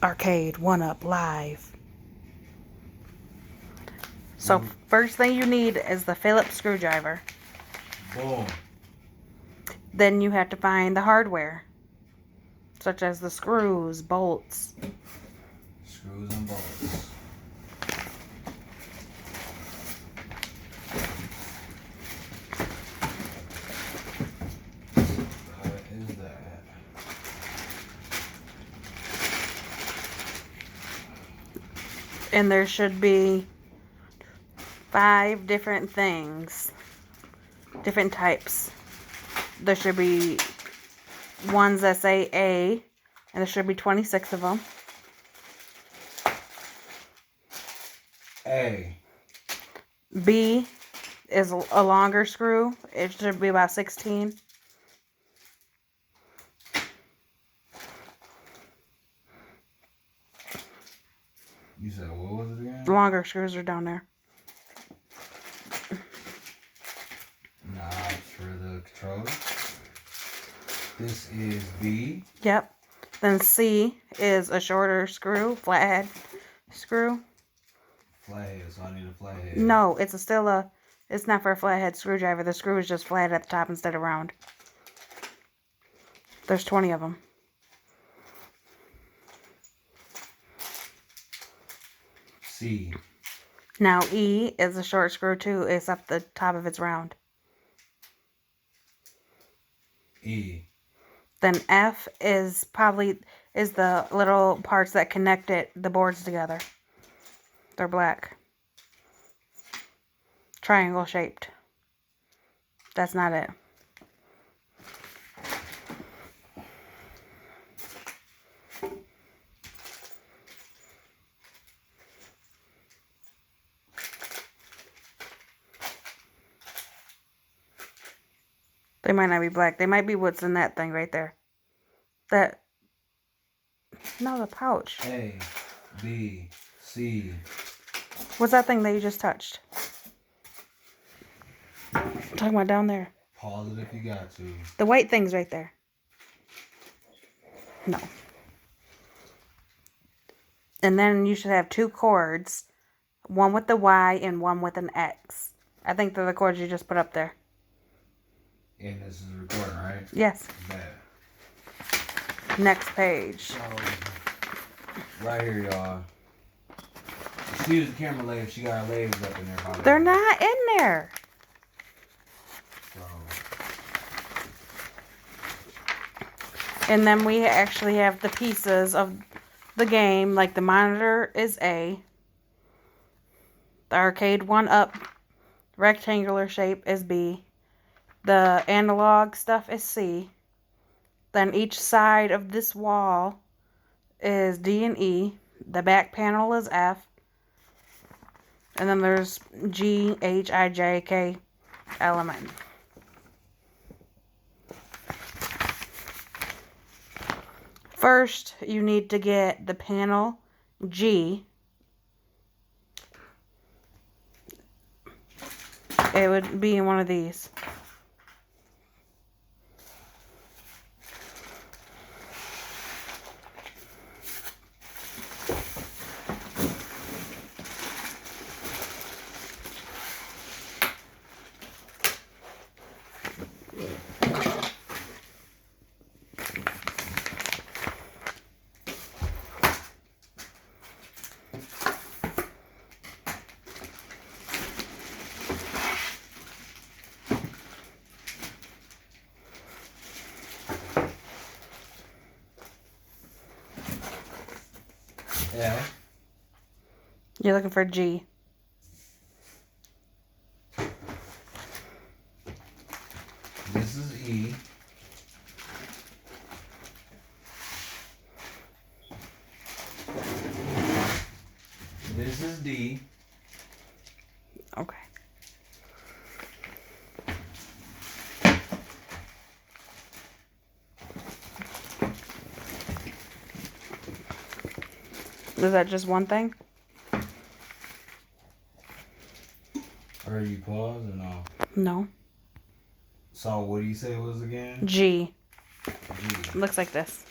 Arcade 1-Up Live. So first thing you need is the Phillips screwdriver. Boom. Then you have to find the hardware, such as the screws, bolts. Screws and bolts. What is that? And there should be 5 different things, different types. There should be ones that say A, and there should be 26 of them. A. B is a longer screw. It should be about 16. You said what was it again? The longer screws are down there. Knobs for the controller. This is B. Yep. Then C is a shorter screw, flathead screw. Flathead, so I need a flathead. No, it's it's not for a flathead screwdriver. The screw is just flat at the top instead of round. There's 20 of them. C. Now E is a short screw too, except the top of it's round. E. Then F is the little parts that connect the boards together. They're black. Triangle shaped. That's not it. They might not be black. They might be what's in that thing right there. No, the pouch. A. B. C. What's that thing that you just touched? I'm talking about down there. Pause it if you got to. The white thing's right there. No. And then you should have 2 cords. One with the Y and one with an X. I think they're the cords you just put up there. And this is recording, right? Yes. Bad. Next page. So, right here, y'all. She used the camera lathe. She got her legs up in there. They're not in there. So. And then we actually have the pieces of the game. Like the monitor is A. The arcade 1-Up rectangular shape is B. The analog stuff is C. Then each side of this wall is D and E. The back panel is F. And then there's G, H, I, J, K, L, M, N. First, you need to get the panel G. It would be in one of these. Yeah. You're looking for G. This is E. This is D. Okay. Is that just one thing? Are you pause or no? No. So what do you say it was again? G. G. Looks like this.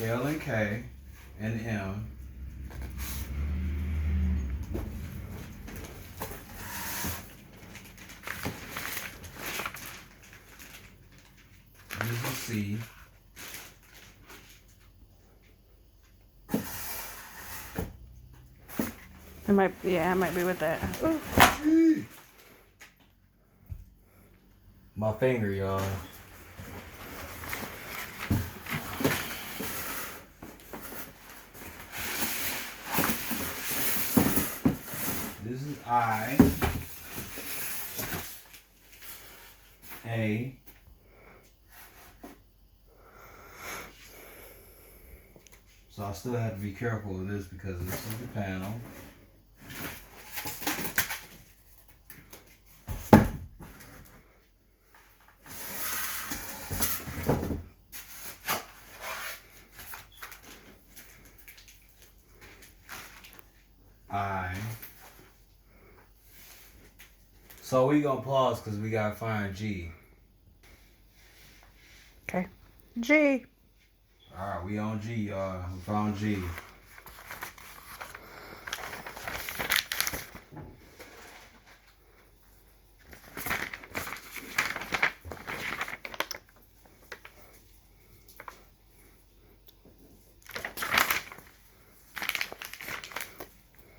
L and K and M. This is C. It might be with that. Ooh. My finger, y'all. This is I. A. So I still have to be careful with this because this is the panel. I. So we gonna pause because we gotta find G. Okay. G. Alright, we on G, y'all. We found G.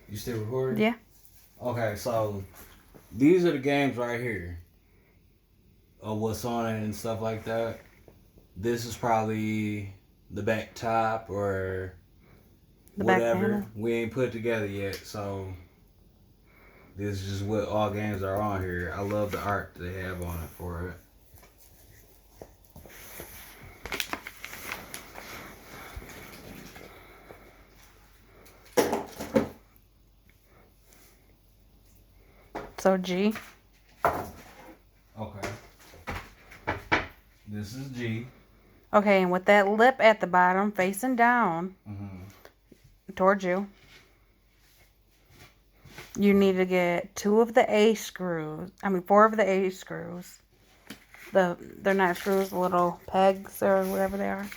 You still recording? Yeah. Okay, so these are the games right here of what's on it and stuff like that. This is probably the back top or The back whatever. panel. We ain't put it together yet, so this is just what all games are on here. I love the art they have on it for it. So G. Okay. This is G. Okay, and with that lip at the bottom facing down towards you, you need to get 4 of the A screws. They're not screws, little pegs or whatever they are.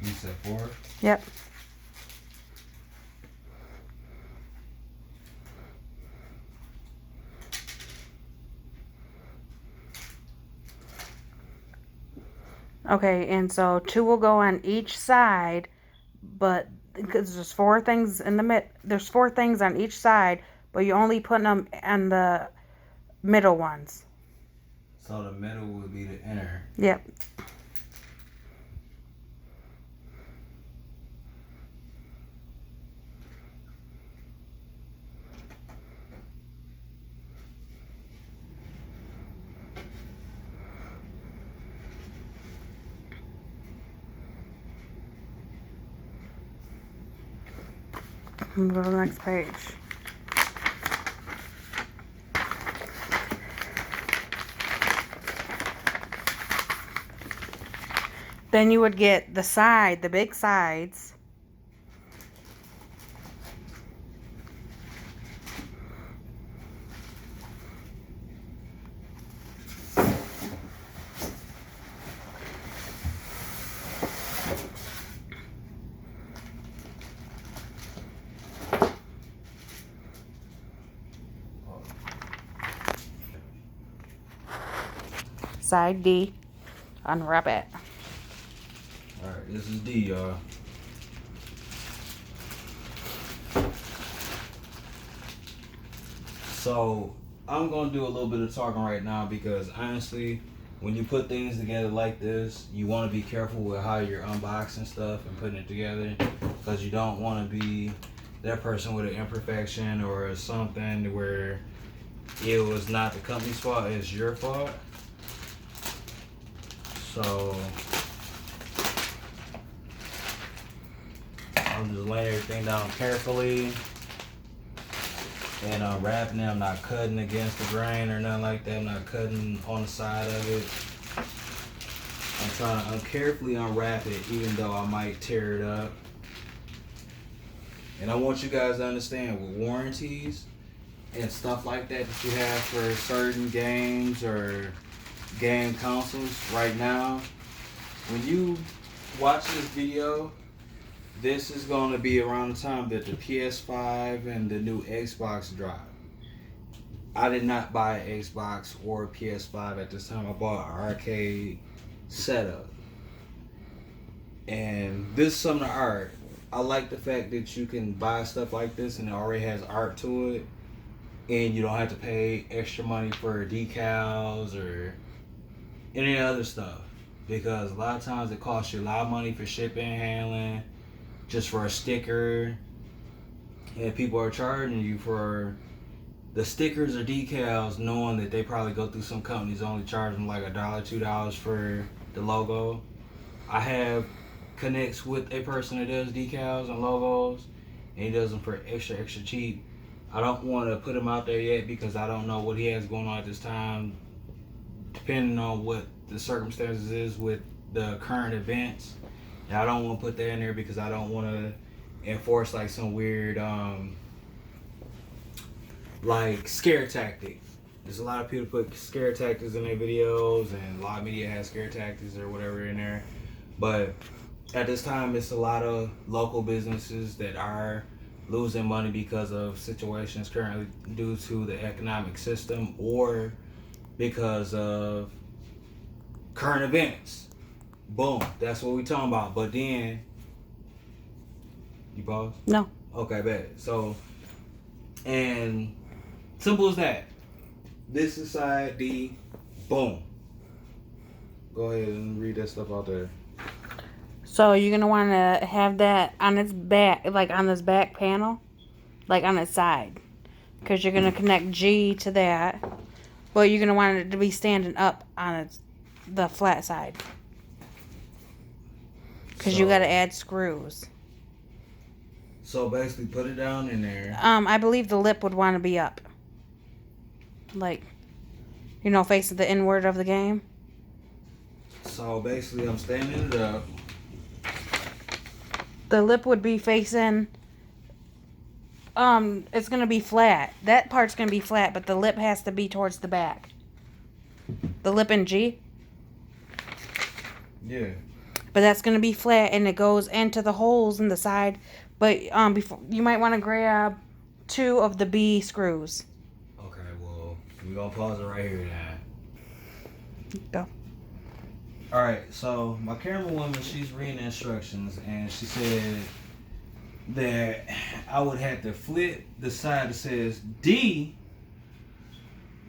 You said 4? Yep. Okay, and so 2 will go on each side, but because there's 4 things in the there's 4 things on each side, but you only put them on the middle ones. So the middle would be the inner. Yep. Go to the next page. Then you would get the big sides. Side D. Unwrap it. Alright, this is D, y'all. So I'm gonna do a little bit of talking right now because honestly, when you put things together like this, you want to be careful with how you're unboxing stuff and putting it together because you don't want to be that person with an imperfection or something where it was not the company's fault, it's your fault. So I'm just laying everything down carefully. And I'm wrapping it. I'm not cutting against the grain or nothing like that. I'm not cutting on the side of it. I'm trying to carefully unwrap it, even though I might tear it up. And I want you guys to understand with warranties and stuff like that that you have for certain games or game consoles right now, when you watch this video, this is going to be around the time that the PS5 and the new Xbox drop. I did not buy an Xbox or a PS5 at this time. I bought an arcade setup. And this is some of the art. I like the fact that you can buy stuff like this and it already has art to it. And you don't have to pay extra money for decals or any other stuff. Because a lot of times it costs you a lot of money for shipping and handling, just for a sticker. And people are charging you for the stickers or decals, knowing that they probably go through some companies only charge them like $1, $2 for the logo. I have connects with a person that does decals and logos, and he does them for extra cheap. I don't want to put him out there yet because I don't know what he has going on at this time, depending on what the circumstances is with the current events. And I don't want to put that in there because I don't want to enforce like some weird like scare tactic. There's a lot of people put scare tactics in their videos, and a lot of media has scare tactics or whatever in there. But at this time, it's a lot of local businesses that are losing money because of situations currently due to the economic system or because of current events. Boom. That's what we talking about. But then, you pause? No. Okay, bad. So, and simple as that. This is side D. Boom. Go ahead and read that stuff out there. So you're going to want to have that on its back, like on this back panel, like on its side. Because you're going to connect G to that. But you're going to want it to be standing up on the flat side. Because you got to add screws. So basically put it down in there. I believe the lip would want to be up. Like, facing the inward of the game. So basically I'm standing it up. The lip would be facing, it's going to be flat. That part's going to be flat, but the lip has to be towards the back. The lip in G? Yeah. But that's going to be flat, and it goes into the holes in the side. But before you might want to grab 2 of the B screws. Okay, well, we're going to pause it right here now. Go. Alright, so my camera woman, she's reading the instructions, and she said that I would have to flip the side that says D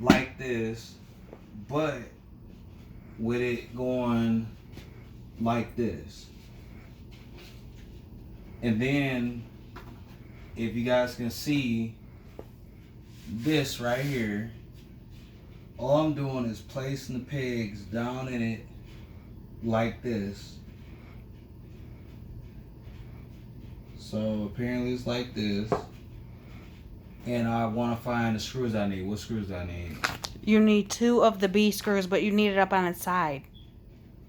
like this, but with it going like this. And then, if you guys can see this right here, all I'm doing is placing the pegs down in it like this. So apparently it's like this. And I want to find the screws I need. What screws do I need? You need 2 of the B screws, but you need it up on its side.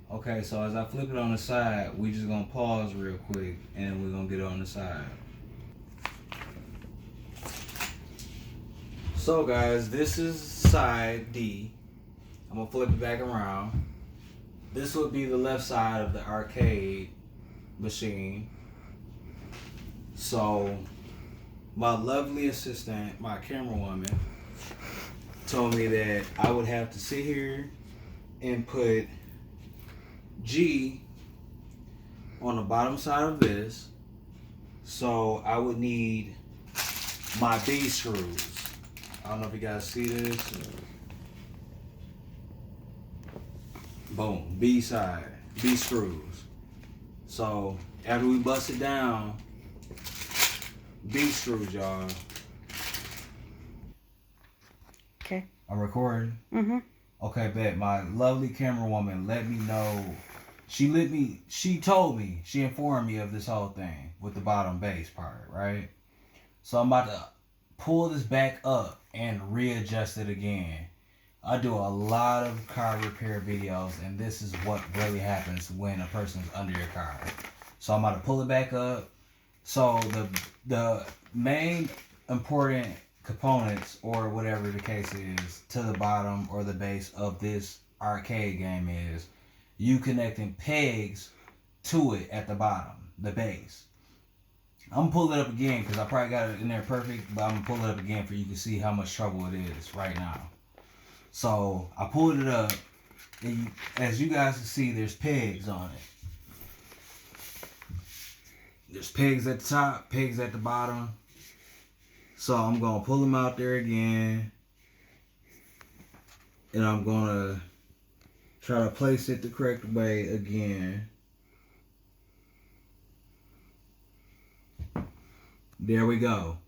Okay, so as I flip it on the side, we just gonna pause real quick and we're gonna get it on the side. So guys, this is side D. I'm gonna flip it back around. This would be the left side of the arcade machine. So my lovely assistant, my camera woman, told me that I would have to sit here and put G on the bottom side of this. So I would need my B screws. I don't know if you guys see this. Boom, B side, B screws. So after we bust it down, B screws, y'all. Okay. I'm recording. Mm-hmm. Okay, bet. My lovely camera woman let me know. She told me, she informed me of this whole thing with the bottom base part, right? So I'm about to pull this back up and readjust it again. I do a lot of car repair videos, and this is what really happens when a person's under your car. So I'm about to pull it back up, So the main important components, or whatever the case is, to the bottom or the base of this arcade game is you connecting pegs to it at the bottom, the base. I'm gonna pull it up again because I probably got it in there perfect, but I'm gonna pull it up again for you to see how much trouble it is right now. So I pulled it up, and as you guys can see, there's pegs on it. There's pegs at the top, pegs at the bottom. So I'm gonna pull them out there again, and I'm gonna try to place it the correct way again. There we go.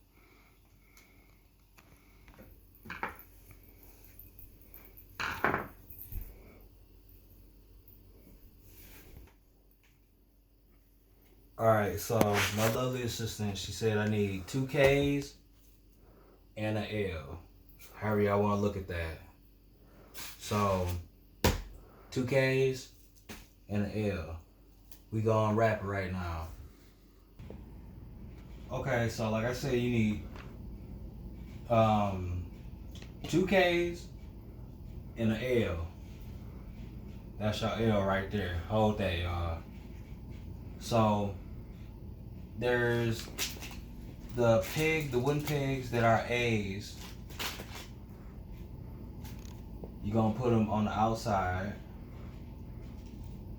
Alright, so my lovely assistant, she said I need 2 Ks and an L. However y'all want to look at that. So 2 Ks and an L. We gonna wrap it right now. Okay, so like I said, you need 2 Ks and an L. That's your L right there. Hold that, y'all. So there's the wooden pegs that are A's. You're gonna put them on the outside.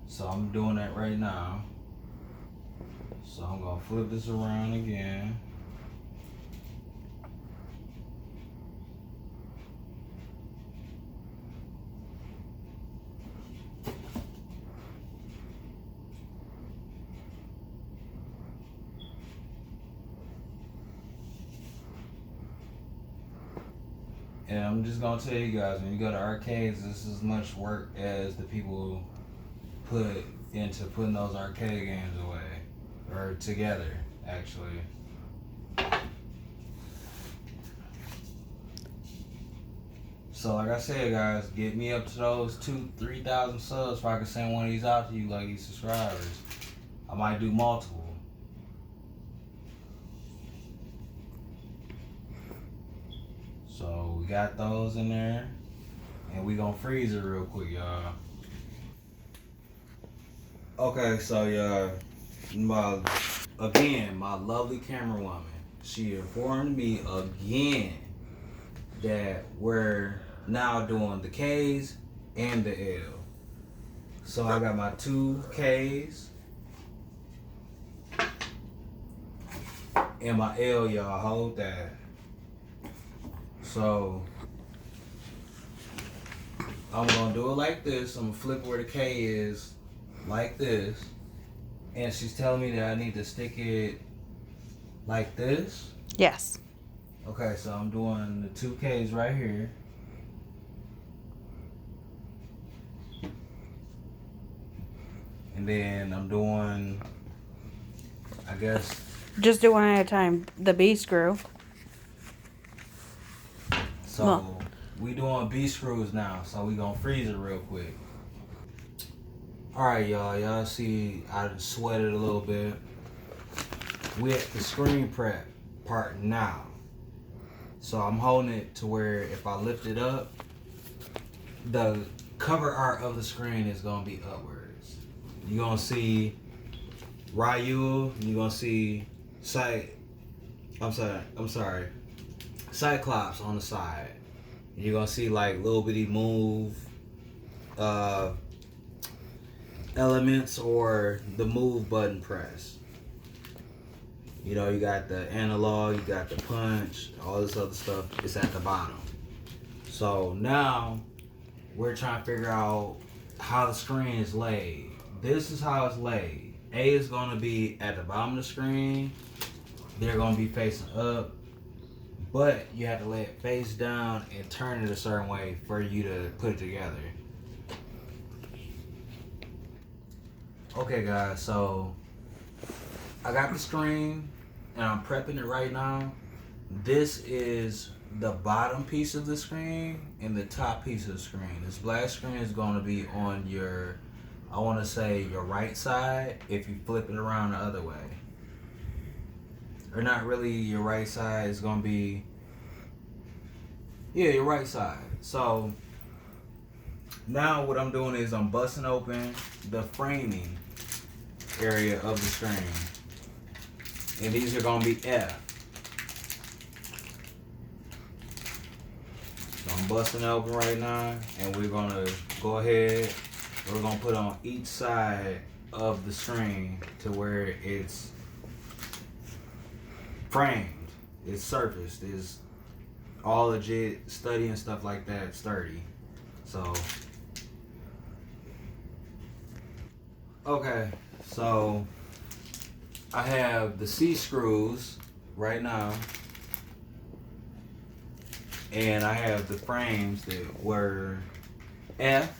So I'm doing that right now. So I'm gonna flip this around again. And I'm just gonna tell you guys, when you go to arcades, this is as much work as the people put into putting those arcade games away. Or together, actually. So like I said, guys, get me up to those 2,000-3,000 subs so I can send one of these out to you, like these subscribers. I might do multiple. So we got those in there, and we gonna freeze it real quick, y'all. Okay, so y'all, my lovely camera woman, she informed me again that we're now doing the K's and the L. So I got my 2 K's and my L, y'all. Hold that. So I'm gonna do it like this. I'm gonna flip where the K is like this. And she's telling me that I need to stick it like this. Yes. Okay, so I'm doing the 2 K's right here. And then I'm doing, I guess. Just do one at a time. The B screw. So we doing B screws now. So we gonna freeze it real quick. Alright, y'all. Y'all see I sweated a little bit. We at the screen prep part now. So I'm holding it to where if I lift it up, the cover art of the screen is gonna be upwards. You're gonna see Ryu, you're gonna see Cyclops on the side. You're gonna see like little bitty move elements or the move button press. You know, you got the analog, you got the punch, all this other stuff. It's at the bottom. So now we're trying to figure out how the screen is laid. This is how it's laid. A is going to be at the bottom of the screen. They're going to be facing up. But you have to lay it face down and turn it a certain way for you to put it together. Okay, guys, so I got the screen and I'm prepping it right now. This is the bottom piece of the screen and the top piece of the screen. This black screen is going to be on your, I want to say your right side if you flip it around the other way. or not really your right side, it's gonna be, yeah, your right side. So now what I'm doing is I'm busting open the framing area of the string. And these are gonna be F. So I'm busting it open right now, and we're gonna go ahead, we're gonna put on each side of the string to where it's framed, it's surfaced, it's all legit, sturdy and stuff like that, sturdy. So, okay, so I have the C screws right now, and I have the frames that were F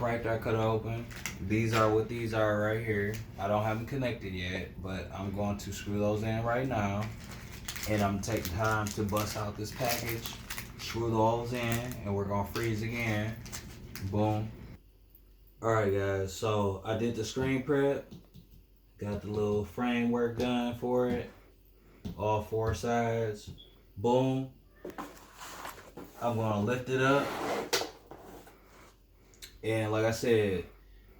right there, cut open. These are what these are right here. I don't have them connected yet, but I'm going to screw those in right now. And I'm taking time to bust out this package, screw those in, and we're gonna freeze again. Boom. Alright guys, so I did the screen prep. Got the little framework done for it. All four sides. Boom. I'm gonna lift it up. And like I said,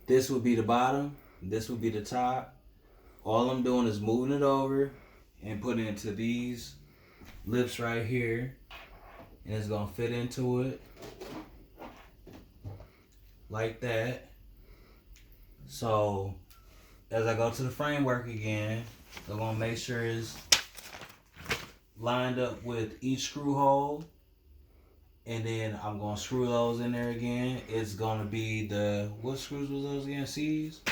this would be the bottom, this would be the top. All I'm doing is moving it over and putting it into these lips right here. And it's gonna fit into it like that. So as I go to the framework again, I'm gonna make sure it's lined up with each screw hole. And then I'm gonna screw those in there again. It's gonna be the, what screws was those again? C's?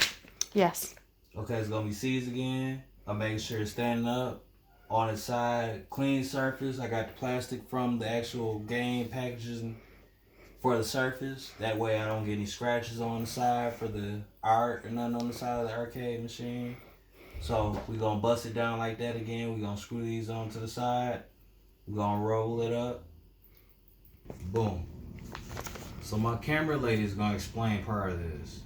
Yes. Okay, it's gonna be C's again. I make sure it's standing up on its side, clean surface. I got the plastic from the actual game packages for the surface. That way I don't get any scratches on the side for the art or nothing on the side of the arcade machine. So we're gonna bust it down like that again. We're gonna screw these onto the side. We're gonna roll it up. Boom. So my camera lady is gonna explain part of this.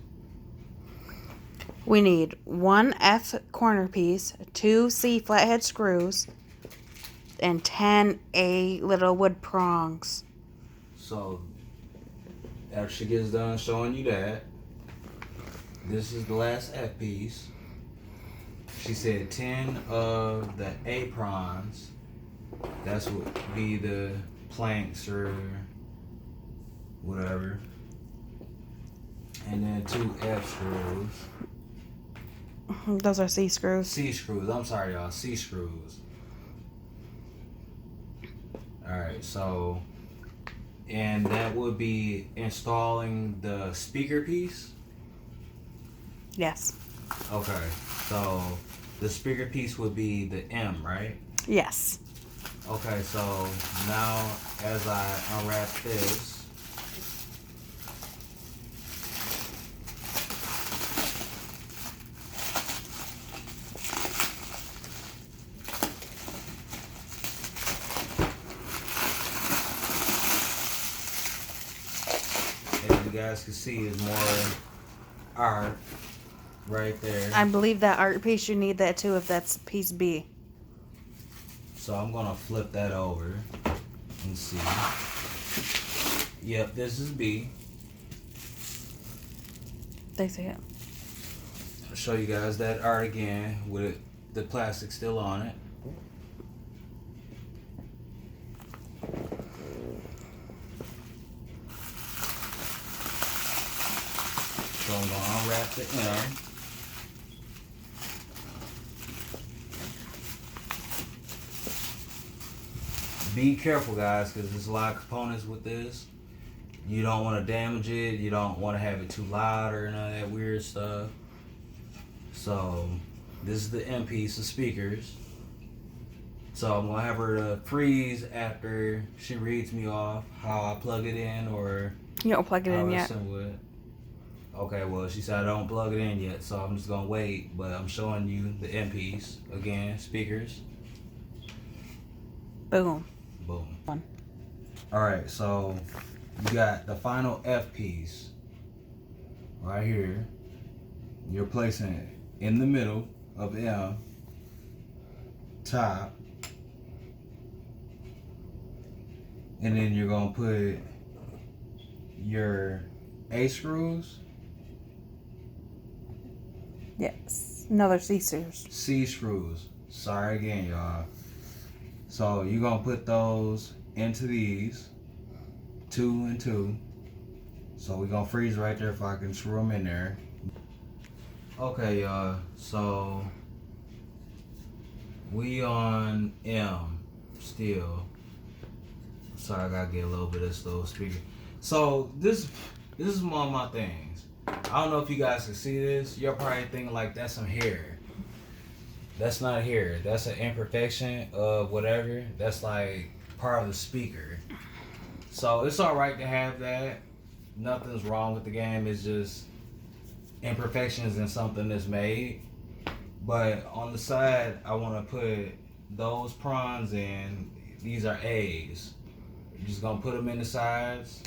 We need 1 F corner piece, 2 C flathead screws, and 10 A little wood prongs. So after she gets done showing you that, this is the last F piece. She said 10 of the aprons. That's what be the planks or whatever. And then 2 F screws. Those are C screws. C screws. I'm sorry, y'all. C screws. Alright, so, and that would be installing the speaker piece? Yes. Okay, so the speaker piece would be the M, right? Yes. Okay, so now as I unwrap this, as you guys can see, is more art right there. I believe that art piece, you need that too if that's piece B. So I'm gonna flip that over and see. Yep, this is B. They see it. I'll show you guys that art again with the plastic still on it. So I'm gonna unwrap the M. Be careful, guys, because there's a lot of components with this. You don't want to damage it. You don't want to have it too loud or none of that weird stuff. So this is the M piece of speakers. So I'm gonna have her to freeze after she reads me off how I plug it in or You don't plug it in yet. Okay, well she said I don't plug it in yet, so I'm just gonna wait. But I'm showing you the M piece again, speakers. Boom. Boom. One. All right, so you got the final F piece right here. You're placing it in the middle of M. top. And then you're going to put your A screws. Yes. Another C screws. C screws. Sorry again, y'all. So you're going to put those into these. 2 and 2. So we're going to freeze right there if I can screw them in there. Okay, y'all. So we on M still. Sorry, I gotta get a little bit of this little speaker. So this is one of my things. I don't know if you guys can see this. You're probably thinking like that's some hair. That's not hair. That's an imperfection of whatever. That's like part of the speaker. So it's alright to have that. Nothing's wrong with the game. It's just imperfections in something that's made. But on the side, I want to put those prawns in. These are A's. You're just gonna put them in the sides.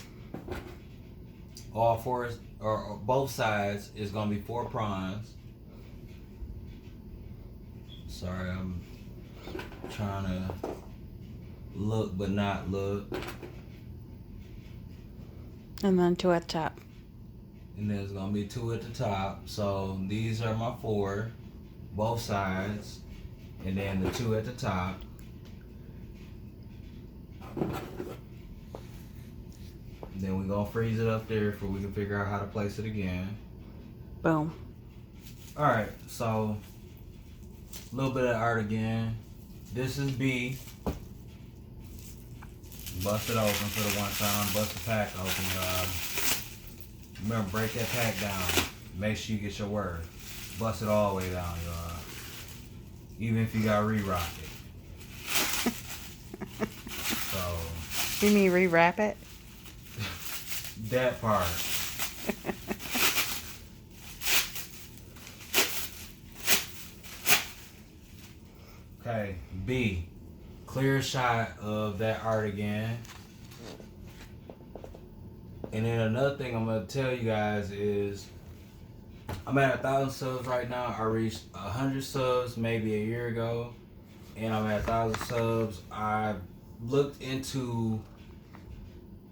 All four, or both sides, is gonna be 4 prawns. Sorry, I'm trying to look but not look. And then 2 at the top. And there's gonna be 2 at the top. So these are my 4, both sides, and then the 2 at the top. Then we're gonna freeze it up there so we can figure out how to place it again. Boom. Alright, so a little bit of art again. This is B. Bust it open for the one time. Bust the pack open, y'all. Remember, break that pack down. Make sure you get your word. Bust it all the way down, y'all. Even if you got re-rock it. So. You mean rewrap it? That part. Okay, B. Clear shot of that art again. And then another thing I'm gonna tell you guys is I'm at 1,000 subs right now. I reached 100 subs maybe a year ago, and I'm at 1,000 subs. I looked into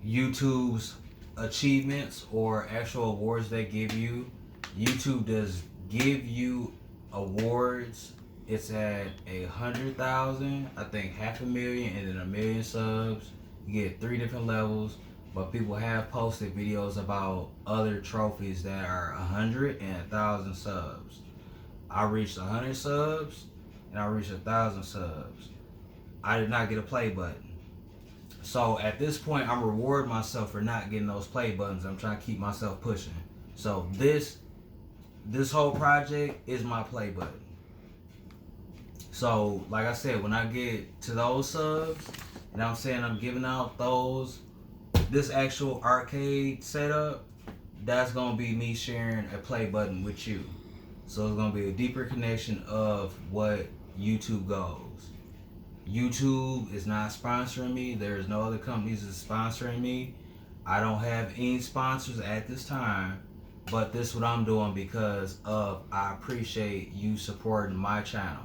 YouTube's achievements or actual awards they give you. YouTube does give you awards. It's at 100,000, I think 500,000, and then 1,000,000 subs. You get 3 different levels, but people have posted videos about other trophies that are 100 and 1,000 subs. I reached 100 subs and I reached 1,000 subs. I did not get a play button. So at this point, I'm rewarding myself for not getting those play buttons. I'm trying to keep myself pushing. So this whole project is my play button. So like I said, when I get to those subs, and I'm saying I'm giving out this actual arcade setup, that's gonna be me sharing a play button with you. So it's gonna be a deeper connection of what YouTube goes. YouTube is not sponsoring me. There's no other companies that's sponsoring me. I don't have any sponsors at this time, but this is what I'm doing because I appreciate you supporting my channel.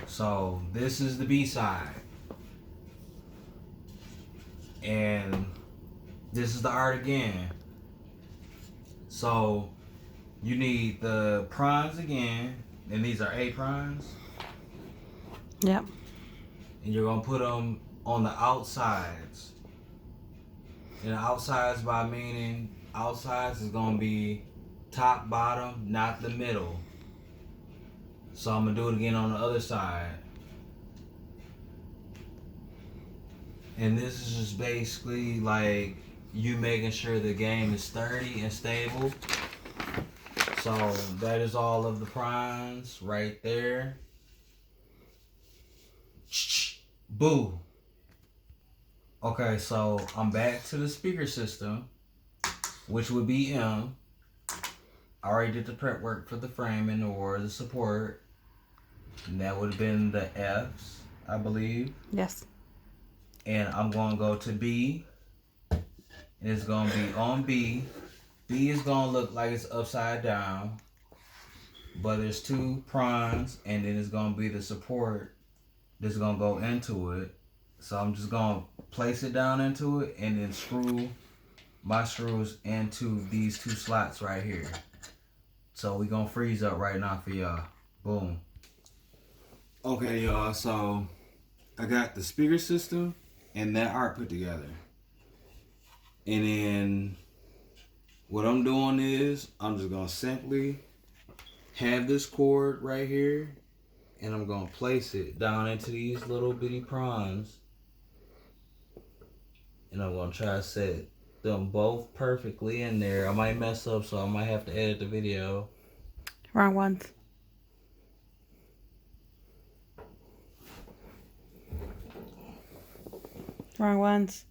So this is the B side. And this is the art again. So you need the prawns again, and these are A prawns. Yep. And you're gonna put them on the outsides. And the outsides by meaning outsides is gonna be top, bottom, not the middle. So I'm gonna do it again on the other side. And this is just basically like you making sure the game is sturdy and stable. So that is all of the prawns right there. Boo. Okay, so I'm back to the speaker system, which would be M. I already did the prep work for the framing or the support. And that would have been the F's, I believe. Yes. And I'm going to go to B. And it's going to be on B. B is going to look like it's upside down. but there's 2 prongs, and then it's gonna be the support that's gonna go into it. So I'm just gonna place it down into it and then screw my screws into these 2 slots right here. So we gonna freeze up right now for y'all. Boom. Okay, y'all, so I got the speaker system and that art put together. And then what I'm doing is I'm just gonna simply have this cord right here, and I'm gonna place it down into these little bitty prongs, and I'm gonna try to set them both perfectly in there. I might mess up, so I might have to edit the video. Wrong ones. Wrong ones.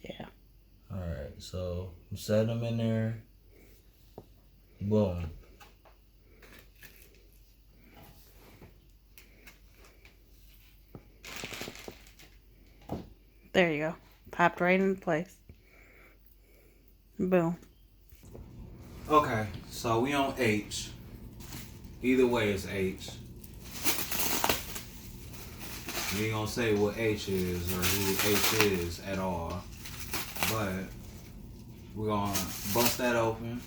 Yeah. Alright, so I'm setting them in there. Boom. There you go. Popped right into place. Boom. Okay, so we on H. Either way, it's H. We ain't gonna say what H is or who H is at all, but we're gonna bust that open,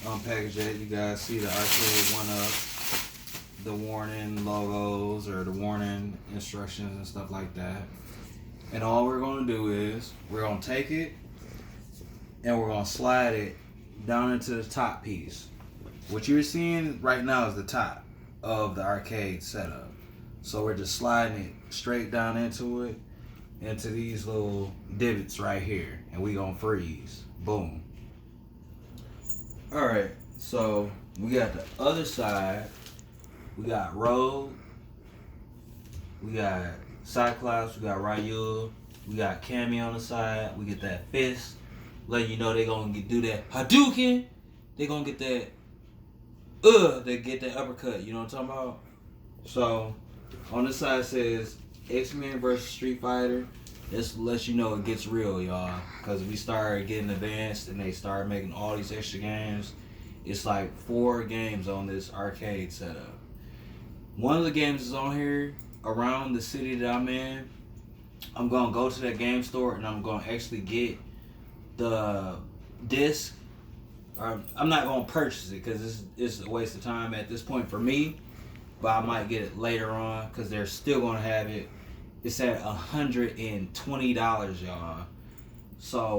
unpackage it. You guys see the arcade 1-up, the warning logos or the warning instructions and stuff like that. And all we're gonna do is we're gonna take it and we're gonna slide it down into the top piece. What you're seeing right now is the top of the arcade setup. So we're just sliding it straight down into it, into these little divots right here, and we gonna freeze. Boom. All right, so we got the other side. We got Rogue, we got Cyclops, we got Ryu, we got Cammy on the side. We get that fist, letting you know they gonna do that Hadouken. They gonna get that they get that uppercut. You know what I'm talking about? So on this side it says X-Men versus Street Fighter. This lets you know it gets real, y'all. Because we started getting advanced and they started making all these extra games. It's like 4 games on this arcade setup. One of the games is on here around the city that I'm in. I'm going to go to that game store and I'm going to actually get the disc. I'm not going to purchase it because it's a waste of time at this point for me. But I might get it later on because they're still going to have it. It's at $120, y'all. So